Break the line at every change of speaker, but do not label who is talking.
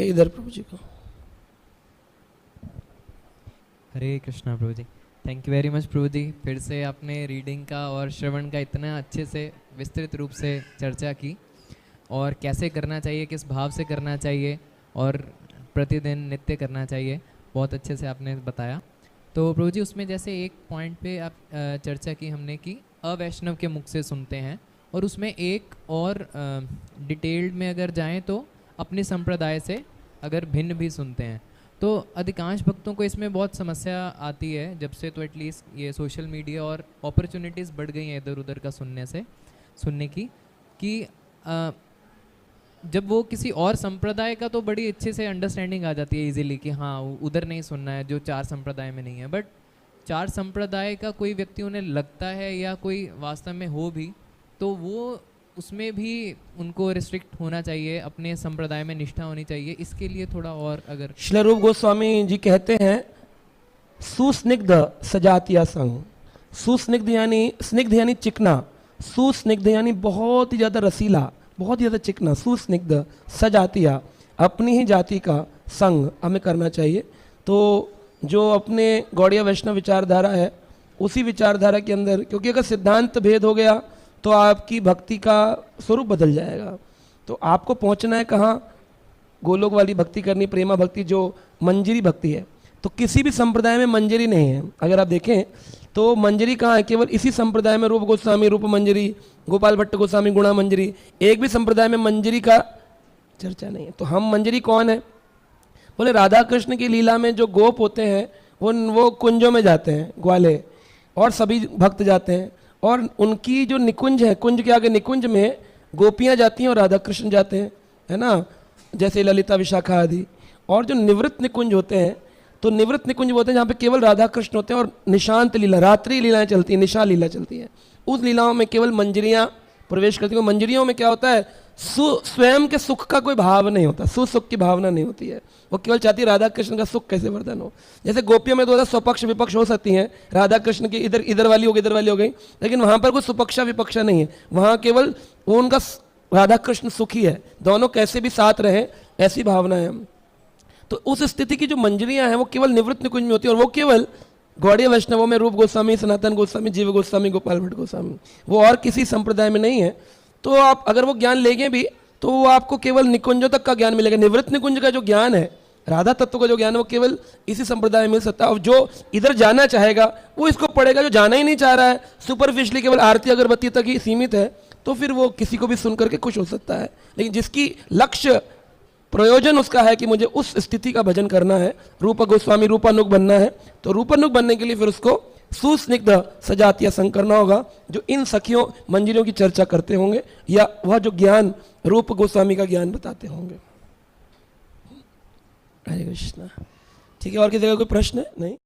इधर प्रभु जी को।
हरे कृष्णा प्रभु जी। Thank you very much प्रभु जी, फिर से आपने रीडिंग का और श्रवण का इतना अच्छे से विस्तृत रूप से चर्चा की, और कैसे करना चाहिए, किस भाव से करना चाहिए, और प्रतिदिन नित्य करना चाहिए, बहुत अच्छे से आपने बताया। तो प्रभु जी उसमें जैसे एक पॉइंट पे आप चर्चा की हमने कि अवैष्णव के मुख से सुनते हैं, और उसमें एक और डिटेल्ड में अगर जाएं तो अपने संप्रदाय से अगर भिन्न भी सुनते हैं। तो अधिकांश भक्तों को इसमें बहुत समस्या आती है जब से, तो एटलीस्ट ये सोशल मीडिया और अपॉर्चुनिटीज़ बढ़ गई हैं इधर उधर का सुनने की, कि जब वो किसी और संप्रदाय का तो बड़ी अच्छे से अंडरस्टैंडिंग आ जाती है इजीली कि हाँ उधर नहीं सुनना है जो 4 संप्रदाय में नहीं है, बट 4 संप्रदाय का कोई व्यक्ति उन्हें लगता है या कोई वास्तव में हो भी, तो वो उसमें भी उनको रिस्ट्रिक्ट होना चाहिए, अपने संप्रदाय में निष्ठा होनी चाहिए। इसके लिए थोड़ा और अगर।
श्री रूप गोस्वामी जी कहते हैं सुस्निग्ध सजातीय संग। सुस्निग्ध यानी, स्निग्ध यानी चिकना, सुस्निग्ध यानी बहुत ही ज़्यादा रसीला, बहुत ही ज़्यादा चिकना। सुस्निग्ध सजातीय, अपनी ही जाति का संग हमें करना चाहिए। तो जो अपने गौड़ीय वैष्णव विचारधारा है उसी विचारधारा के अंदर, क्योंकि अगर सिद्धांत भेद हो गया तो आपकी भक्ति का स्वरूप बदल जाएगा। तो आपको पहुंचना है कहाँ? गोलोक वाली भक्ति करनी, प्रेमा भक्ति जो मंजरी भक्ति है। तो किसी भी संप्रदाय में मंजरी नहीं है। अगर आप देखें तो मंजरी कहाँ है? केवल इसी संप्रदाय में रूप गोस्वामी रूप मंजरी, गोपाल भट्ट गोस्वामी गुणा मंजरी, एक भी संप्रदाय में मंजरी का चर्चा नहीं है। तो हम मंजरी कौन है? बोले राधा कृष्ण की लीला में जो गोप होते हैं वो कुंजों में जाते हैं, ग्वाले, और सभी भक्त जाते हैं, और उनकी जो निकुंज है, कुंज के आगे निकुंज में गोपियाँ जाती हैं और राधा कृष्ण जाते हैं, है ना, जैसे ललिता विशाखा आदि। और जो निवृत्त निकुंज होते हैं, तो निवृत्त निकुंज होते हैं जहाँ पे केवल राधा कृष्ण होते हैं और निशांत लीला, रात्रि लीलाएं चलती हैं, निशा लीला चलती है। उस लीलाओं में केवल मंजरियाँ प्रवेश करती हैं। मंजरियों में क्या होता है? स्वयं के सुख का कोई भाव नहीं होता, सुसुख की भावना नहीं होती है। वो केवल चाहती है राधा कृष्ण का सुख कैसे वर्धन हो। जैसे गोपियों में तो होता है स्वपक्ष विपक्ष हो सकती हैं, राधा कृष्ण की इधर वाली हो गई, इधर वाली हो गई, लेकिन वहाँ पर कोई सुपक्षा विपक्षा नहीं है। वहाँ केवल वो उनका राधा कृष्ण सुखी है, दोनों कैसे भी साथ रहे, ऐसी भावना है। तो उस स्थिति की जो मंजरियाँ हैं वो केवल निवृत्त निकुंज में होती है, और वो केवल गौड़ीय वैष्णवों में रूप गोस्वामी, सनातन गोस्वामी, जीव गोस्वामी, गोपाल भट्ट गोस्वामी, वो और किसी संप्रदाय में नहीं है। तो आप अगर वो ज्ञान लेंगे भी तो वो आपको केवल निकुंजों तक का ज्ञान मिलेगा। निवृत्त निकुंज का जो ज्ञान है, राधा तत्व का जो ज्ञान है, वो केवल इसी संप्रदाय में मिल सकता है। और जो इधर जाना चाहेगा वो इसको पढ़ेगा, जो जाना ही नहीं चाह रहा है, सुपरफिशली केवल आरती अगरबत्ती तक ही सीमित है, तो फिर वो किसी को भी सुन करके खुश हो सकता है। लेकिन जिसकी लक्ष्य प्रयोजन उसका है कि मुझे उस स्थिति का भजन करना है, रूप गोस्वामी रूपानुग बनना है, तो रूपानुग बनने के लिए फिर उसको सुस्निग्ध सजातीय संग करना होगा, जो इन सखियों मंजिलों की चर्चा करते होंगे, या वह जो ज्ञान रूप गोस्वामी का ज्ञान बताते होंगे। हरे कृष्णा। ठीक है, और किसी का कोई प्रश्न है? नहीं।